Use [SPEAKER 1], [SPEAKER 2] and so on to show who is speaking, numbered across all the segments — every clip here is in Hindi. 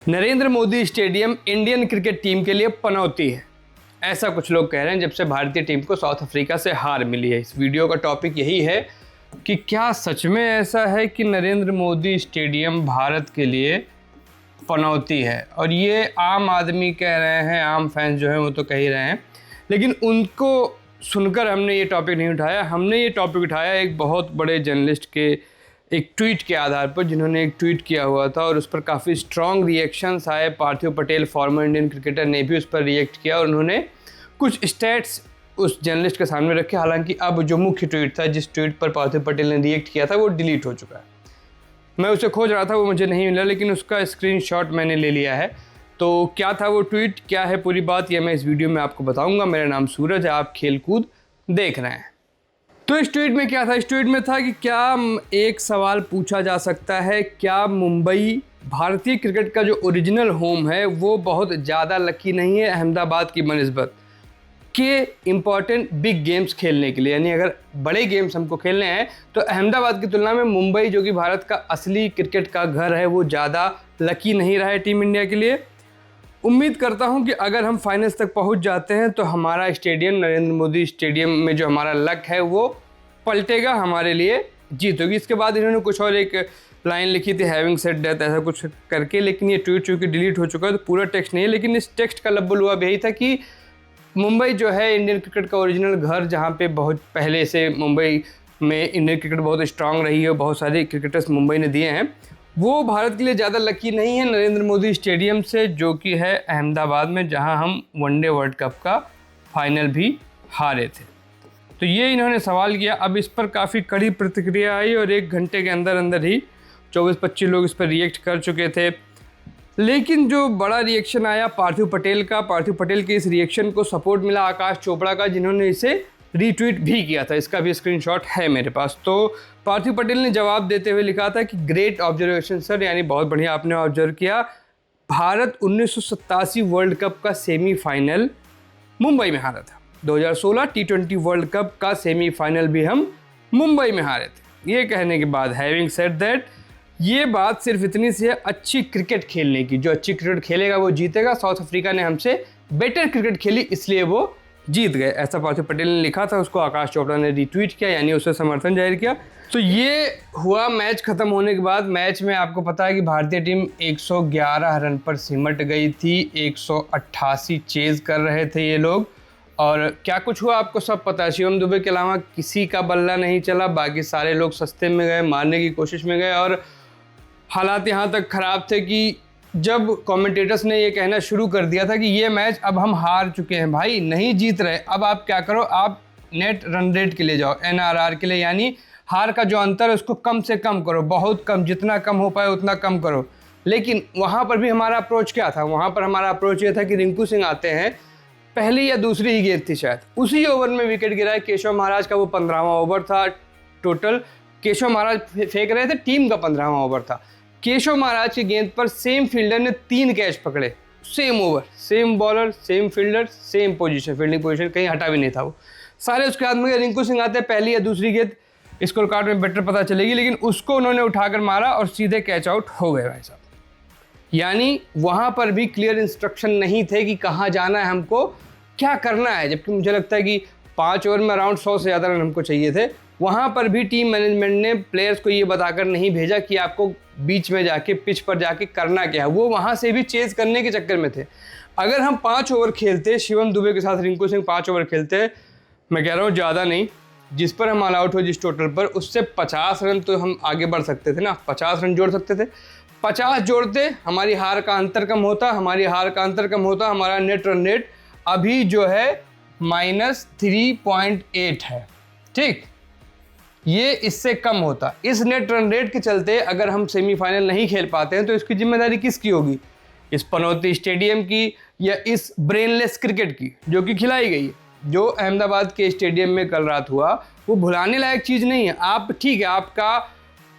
[SPEAKER 1] Narendra Modi stadium Indian cricket team के लिए पनौती है, ऐसा कुछ लोग कह रहे हैं जब से भारतीय टीम को साउथ अफ्रीका से हार मिली है। इस वीडियो का टॉपिक यही है कि क्या सच में ऐसा है कि नरेंद्र मोदी स्टेडियम भारत के लिए पनौती है। और ये आम आदमी कह रहे हैं, आम फैंस जो हैं वो तो कह ही रहे हैं, लेकिन उनको सुनकर हमने ये टॉपिक नहीं उठाया। हमने ये टॉपिक उठाया एक बहुत बड़े जर्नलिस्ट के एक ट्वीट के आधार पर, जिन्होंने एक ट्वीट किया हुआ था और उस पर काफ़ी स्ट्रॉन्ग रिएक्शंस आए। पार्थिव पटेल फॉर्मर इंडियन क्रिकेटर ने भी उस पर रिएक्ट किया और उन्होंने कुछ स्टैट्स उस जर्नलिस्ट के सामने रखे। हालांकि अब जो मुख्य ट्वीट था, जिस ट्वीट पर पार्थिव पटेल ने रिएक्ट किया था, वो डिलीट हो चुका है। मैं उसे खोज रहा था, वो मुझे नहीं मिला, लेकिन उसका स्क्रीनशॉट मैंने ले लिया है। तो क्या था वो ट्वीट, क्या है पूरी बात, यह मैं इस वीडियो में आपको बताऊंगा। मेरा नाम सूरज है, आप खेलकूद देख रहे हैं। तो इस ट्वीट में क्या था? इस ट्वीट में था कि क्या एक सवाल पूछा जा सकता है, क्या मुंबई भारतीय क्रिकेट का जो ओरिजिनल होम है वो बहुत ज़्यादा लकी नहीं है अहमदाबाद की बनिस्बत के इम्पॉर्टेंट बिग गेम्स खेलने के लिए। यानी अगर बड़े गेम्स हमको खेलने हैं तो अहमदाबाद की तुलना में मुंबई, जो कि भारत का असली क्रिकेट का घर है, वो ज़्यादा लकी नहीं रहा है टीम इंडिया के लिए। उम्मीद करता हूं कि अगर हम फाइनल्स तक पहुंच जाते हैं तो हमारा स्टेडियम, नरेंद्र मोदी स्टेडियम में जो हमारा लक है वो पलटेगा, हमारे लिए जीत होगी। इसके बाद इन्होंने कुछ और एक लाइन लिखी थी, हैविंग सेड दैट, ऐसा कुछ करके, लेकिन ये ट्वीट चूँकि डिलीट हो चुका है तो पूरा टेक्स्ट नहीं है। लेकिन इस टेक्स्ट का लब्बुल हुआ यही था कि मुंबई जो है इंडियन क्रिकेट का ओरिजिनल घर, जहाँ पे बहुत पहले से मुंबई में इंडियन क्रिकेट बहुत स्ट्रांग रही है, बहुत सारे क्रिकेटर्स मुंबई ने दिए हैं, वो भारत के लिए ज़्यादा लकी नहीं है नरेंद्र मोदी स्टेडियम से, जो कि है अहमदाबाद में, जहां हम वनडे वर्ल्ड कप का फाइनल भी हारे थे। तो ये इन्होंने सवाल किया। अब इस पर काफ़ी कड़ी प्रतिक्रिया आई और 1 घंटे के अंदर अंदर ही 24-25 लोग इस पर रिएक्ट कर चुके थे। लेकिन जो बड़ा रिएक्शन आया पार्थिव पटेल का, पार्थिव पटेल के इस रिएक्शन को सपोर्ट मिला आकाश चोपड़ा का, जिन्होंने इसे रीट्वीट भी किया था। इसका भी स्क्रीनशॉट है मेरे पास। तो पार्थिव पटेल ने जवाब देते हुए लिखा था कि ग्रेट ऑब्जर्वेशन सर, यानी बहुत बढ़िया आपने ऑब्जर्व किया। भारत 1987 वर्ल्ड कप का सेमीफाइनल मुंबई में हारा था। 2016 T20 वर्ल्ड कप का सेमीफाइनल भी हम मुंबई में हारे थे। ये कहने के बाद हैविंग सेड दैट, ये बात सिर्फ इतनी सी है अच्छी क्रिकेट खेलने की। जो अच्छी क्रिकेट खेलेगा वो जीतेगा। साउथ अफ्रीका ने हमसे बेटर क्रिकेट खेली, इसलिए वो जीत गए, ऐसा पार्थिव पटेल ने लिखा था। उसको आकाश चोपड़ा ने रिट्वीट किया, यानी उससे समर्थन जाहिर किया। तो ये हुआ मैच खत्म होने के बाद। मैच में आपको पता है कि भारतीय टीम 111 रन पर सिमट गई थी। 188 चेज कर रहे थे ये लोग। और क्या कुछ हुआ आपको सब पता है। शिवम दुबे के अलावा किसी का बल्ला नहीं चला, बाकी सारे लोग सस्ते में गए, मारने की कोशिश में गए। और हालात यहाँ तक ख़राब थे कि जब कमेंटेटर्स ने ये कहना शुरू कर दिया था कि ये मैच अब हम हार चुके हैं, भाई नहीं जीत रहे, अब आप क्या करो, आप नेट रन रेट के लिए जाओ, NRR के लिए, यानी हार का जो अंतर है उसको कम से कम करो, बहुत कम, जितना कम हो पाए उतना कम करो। लेकिन वहाँ पर भी हमारा अप्रोच क्या था? वहाँ पर हमारा अप्रोच ये था कि रिंकू सिंह आते हैं, पहली या दूसरी ही गेंद थी शायद, उसी ओवर में विकेट गिरा है केशव महाराज का। वो 15वां ओवर था टोटल, केशव महाराज फेंक रहे थे, टीम का 15वां ओवर था। केशव महाराज की गेंद पर सेम फील्डर ने 3 कैच पकड़े, same over, same bowler, same fielder, same position, fielding position कहीं हटा भी नहीं था वो सारे। उसके बाद में रिंकू सिंह आते, पहली या दूसरी गेंद, स्कोर कार्ड में बेटर पता चलेगी, लेकिन उसको उन्होंने उठाकर मारा और सीधे कैच आउट हो गए भाई साहब। यानी वहाँ पर भी क्लियर इंस्ट्रक्शन नहीं थे कि कहाँ जाना है, हमको क्या करना है। जबकि मुझे लगता है कि 5 ओवर में अराउंड 100 से ज़्यादा रन हमको चाहिए थे। वहाँ पर भी टीम मैनेजमेंट ने प्लेयर्स को ये बताकर नहीं भेजा कि आपको बीच में जाके, पिच पर जाके करना क्या है। वो वहाँ से भी चेज करने के चक्कर में थे। अगर हम 5 ओवर खेलते, शिवम दुबे के साथ रिंकू सिंह 5 ओवर खेलते, मैं कह रहा हूँ ज़्यादा नहीं, जिस पर हम ऑल आउट हो जिस टोटल पर, उससे 50 रन तो हम आगे बढ़ सकते थे ना, 50 रन जोड़ सकते थे। 50 जोड़ते, हमारी हार का अंतर कम होता, हमारा नेट रन रेट अभी जो है -3.8 है, ठीक, ये इससे कम होता। इस नेट रन रेट के चलते अगर हम सेमीफाइनल नहीं खेल पाते हैं तो इसकी जिम्मेदारी किसकी होगी? इस पनौती स्टेडियम की या इस ब्रेनलेस क्रिकेट की जो कि खिलाई गई है। जो अहमदाबाद के स्टेडियम में कल रात हुआ वो भुलाने लायक चीज़ नहीं है। आप ठीक है, आपका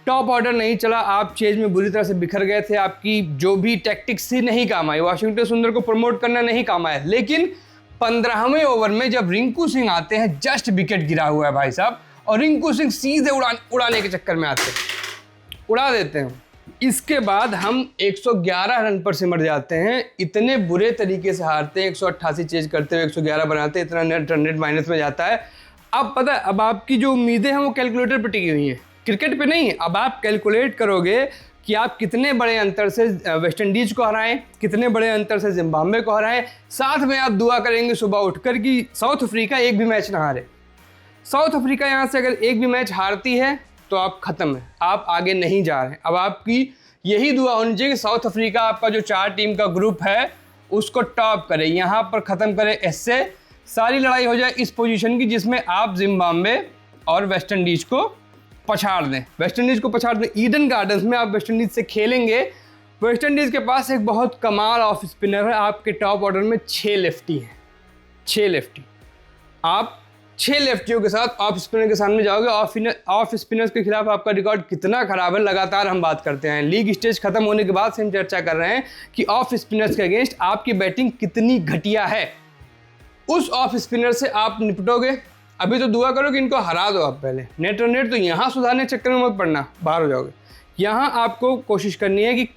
[SPEAKER 1] टॉप ऑर्डर नहीं चला, आप चेज में बुरी तरह से बिखर गए थे, आपकी जो भी टैक्टिक्स थी नहीं काम आई, वाशिंगटन सुंदर को प्रमोट करना नहीं काम आया। लेकिन 15वें ओवर में जब रिंकू सिंह आते हैं, जस्ट विकेट गिरा हुआ है भाई साहब, और रिंकू सिंह सीधे उड़ाने के चक्कर में आते हैं, उड़ा देते हैं। इसके बाद हम 111 रन पर सिमट जाते हैं, इतने बुरे तरीके से हारते हैं, 188 चेज करते हुए 111 बनाते हैं, इतना नेट रन रेट माइनस में जाता है। अब पता है, अब आपकी जो उम्मीदें हैं वो कैलकुलेटर पर टिकी हुई हैं, क्रिकेट पे नहीं। अब आप कैलकुलेट करोगे कि आप कितने बड़े अंतर से वेस्ट इंडीज़ को हराएं, कितने बड़े अंतर से जिम्बाब्वे को हराएं, साथ में आप दुआ करेंगे सुबह उठकर कि साउथ अफ्रीका एक भी मैच ना हारे। साउथ अफ्रीका यहाँ से अगर एक भी मैच हारती है तो आप ख़त्म है, आप आगे नहीं जा रहे हैं। अब आपकी यही दुआ होनी चाहिए कि साउथ अफ्रीका आपका जो 4 टीम का ग्रुप है उसको टॉप करे, यहाँ पर ख़त्म करे, इससे सारी लड़ाई हो जाए इस पोजीशन की जिसमें आप जिम्बाब्वे और वेस्ट इंडीज़ को पछाड़ दें। वेस्ट इंडीज़ को पछाड़ दें, ईडन गार्डन्स में आप वेस्ट इंडीज़ से खेलेंगे। वेस्ट इंडीज़ के पास एक बहुत कमाल ऑफ स्पिनर है, आपके टॉप ऑर्डर में 6 लेफ्टी हैं, 6 लेफ्टी। आप 6 लेफ्टियों के साथ ऑफ स्पिनर के सामने जाओगे। ऑफ स्पिनर्स के खिलाफ आपका रिकॉर्ड कितना खराब है, लगातार हम बात करते हैं। लीग स्टेज खत्म होने के बाद से हम चर्चा कर रहे हैं कि ऑफ स्पिनर्स के अगेंस्ट आपकी बैटिंग कितनी घटिया है। उस ऑफ स्पिनर से आप निपटोगे, अभी तो दुआ करो कि इनको हरा दो आप पहले। नेट रन रेट तो यहाँ सुधारने के चक्कर में मत पड़ना, बाहर हो जाओगे। यहाँ आपको कोशिश करनी है कि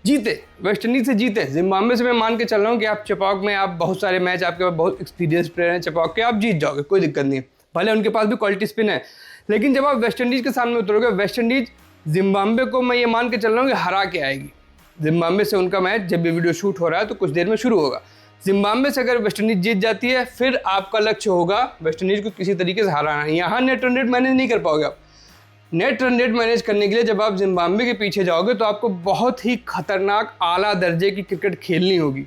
[SPEAKER 1] जीते, वेस्ट इंडीज से जीते। जिम्बाब्वे से मैं मान के चल रहा हूँ कि आप चेपॉक में, आप बहुत सारे मैच, आपके पास बहुत एक्सपीरियंस प्लेयर हैं चेपॉक के, आप जीत जाओगे, कोई दिक्कत नहीं है। भले उनके पास भी क्वालिटी स्पिन है, लेकिन जब आप वेस्ट इंडीज़ के सामने उतरोगे, वेस्ट इंडीज़ जिम्बाब्वे को मैं ये मान के चल रहा हूँ कि हरा के आएगी। जिम्बाब्वे से उनका मैच, जब ये वीडियो शूट हो रहा है तो कुछ देर में शुरू होगा। जिम्बाब्वे से अगर वेस्ट इंडीज जीत जाती है, फिर आपका लक्ष्य होगा वेस्ट इंडीज को किसी तरीके से हराना। यहाँ नेट रन रेट मैनेज नहीं कर पाओगे आप। नेट रन रेट मैनेज करने के लिए जब आप जिम्बाब्वे के पीछे जाओगे तो आपको बहुत ही खतरनाक आला दर्जे की क्रिकेट खेलनी होगी,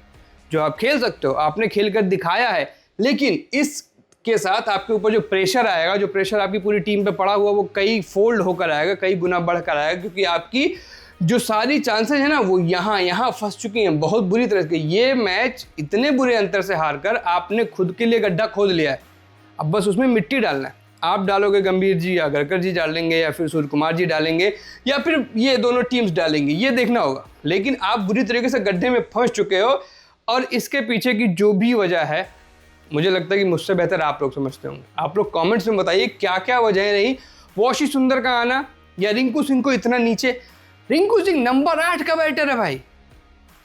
[SPEAKER 1] जो आप खेल सकते हो, आपने खेल कर दिखाया है। लेकिन इसके साथ आपके ऊपर जो प्रेशर आएगा, जो प्रेशर आपकी पूरी टीम पे पड़ा हुआ, वो कई फोल्ड होकर आएगा, कई गुना बढ़कर आएगा, क्योंकि आपकी जो सारी चांसेस है ना वो यहाँ फंस चुकी हैं बहुत बुरी तरह से। ये मैच इतने बुरे अंतर से हारकर आपने खुद के लिए गड्ढा खोद लिया है, अब बस उसमें मिट्टी डालना है। आप डालोगे, गंभीर जी या अगरकर जी डालेंगे, या फिर सूर्य कुमार जी डालेंगे, या फिर ये दोनों टीम्स डालेंगी, ये देखना होगा। लेकिन आप बुरी तरीके से गड्ढे में फंस चुके हो, और इसके पीछे की जो भी वजह है, मुझे लगता है कि मुझसे बेहतर आप लोग समझते होंगे। आप लोग कमेंट्स में बताइए क्या क्या वजह रही। वॉशी सुंदर का आना या रिंकू सिंह को इतना नीचे। रिंकू सिंह नंबर 8 का बैटर है भाई,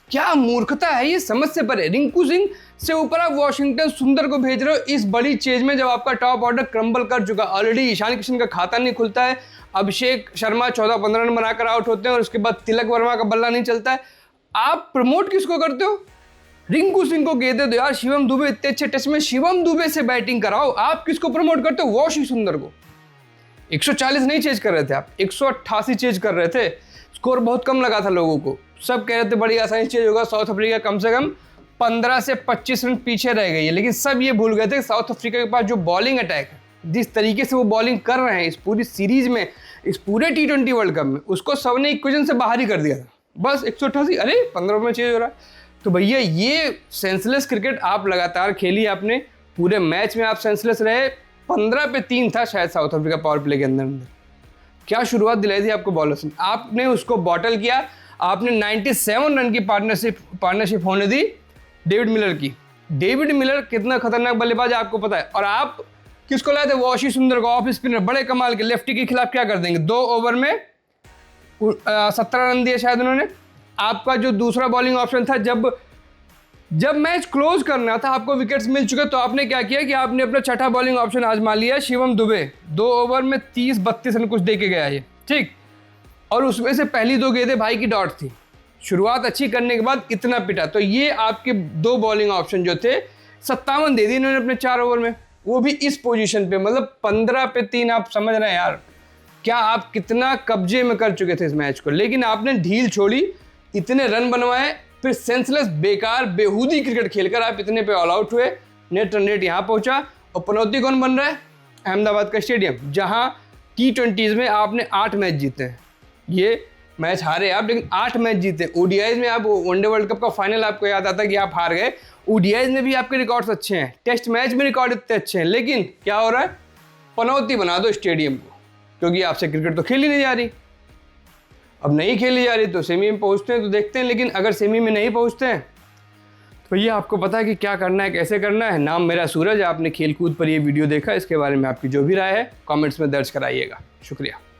[SPEAKER 1] क्या मूर्खता है ये, समझ से परे। रिंकू सिंह से ऊपर आप वॉशिंगटन सुंदर को भेज रहे हो इस बड़ी चेज में, जब आपका टॉप ऑर्डर क्रम्बल कर चुका। ऑलरेडी ईशान किशन का खाता नहीं खुलता है, अभिषेक शर्मा 14-15 रन बनाकर आउट होते हैं, और उसके बाद तिलक वर्मा का बल्ला नहीं चलता है। आप प्रमोट किसको करते हो? रिंकू सिंह को गेंदे दो यार, शिवम दुबे इतने अच्छे टेस्ट में, शिवम दुबे से बैटिंग कराओ। आप किसको प्रमोट करते हो? वॉशी सुंदर को। 140 नहीं चेज कर रहे थे आप, 188 चेज कर रहे थे। स्कोर बहुत कम लगा था लोगों को, सब कह रहे थे बड़ी आसानी चेज होगा। साउथ अफ्रीका कम से कम 15 से 25 रन पीछे रह गई है, लेकिन सब ये भूल गए थे साउथ अफ्रीका के पास जो बॉलिंग अटैक है, जिस तरीके से वो बॉलिंग कर रहे हैं इस पूरी सीरीज में, इस पूरे T20 वर्ल्ड कप में, उसको सबने इक्वेशन से बाहर ही कर दिया था। बस 188, अरे 15 में चेज हो रहा है। तो भैया ये सेंसलेस क्रिकेट आप लगातार खेली, आपने पूरे मैच में आप सेंसलेस रहे। 15 पे 3 था शायद साउथ अफ्रीका पावर प्ले के अंदर। क्या शुरुआत दिलाई थी आपको बॉलर्स ने, आपने उसको बॉटल किया। आपने 97 रन की पार्टनरशिप होने दी डेविड मिलर की। डेविड मिलर कितना खतरनाक बल्लेबाज है आपको पता है। और आप किसको लाए थे? वॉशी सुंदर को, ऑफ स्पिनर, बड़े कमाल के लेफ्टी के खिलाफ क्या कर देंगे। 2 ओवर में 17 रन दिए शायद उन्होंने। आपका जो दूसरा बॉलिंग ऑप्शन था, जब मैच क्लोज करना था, आपको विकेट्स मिल चुके, तो आपने क्या किया कि आपने अपना छठा बॉलिंग ऑप्शन आजमा लिया, शिवम दुबे। 2 ओवर में 30-32 रन कुछ दे के गया ये, ठीक। और उसमें से पहली 2 गेंदें भाई की डॉट थी। शुरुआत अच्छी करने के बाद इतना पिटा, तो ये आपके 2 बॉलिंग ऑप्शन जो थे 57 दे दिए इन्होंने अपने 4 ओवर में, वो भी इस पोजीशन पे। मतलब 15 पे 3, आप समझ रहे हैं यार क्या आप कितना कब्जे में कर चुके थे इस मैच को। लेकिन आपने ढील छोड़ी, इतने रन बनवाए, फिर सेंसलेस बेकार बेहूदी क्रिकेट खेलकर आप इतने पे ऑल आउट हुए। नेट रन रेट यहाँ पहुंचा, और पनौती कौन बन रहा है? अहमदाबाद का स्टेडियम, जहां T20s में आपने 8 मैच जीते हैं। ये मैच हारे आप, लेकिन 8 मैच जीते। ODIs में आप वनडे वर्ल्ड कप का फाइनल आपको याद आता है कि आप हार गए। ODIs में भी आपके रिकॉर्ड्स अच्छे हैं, टेस्ट मैच में रिकॉर्ड इतने अच्छे हैं, लेकिन क्या हो रहा है? पनौती बना दो स्टेडियम को, क्योंकि आपसे क्रिकेट तो खेली नहीं जा रही। अब नहीं खेली जा रही तो सेमी में पहुंचते हैं तो देखते हैं, लेकिन अगर सेमी में नहीं पहुंचते हैं तो ये आपको पता है कि क्या करना है, कैसे करना है। नाम मेरा सूरज, आपने खेलकूद पर ये वीडियो देखा, इसके बारे में आपकी जो भी राय है कमेंट्स में दर्ज कराइएगा। शुक्रिया।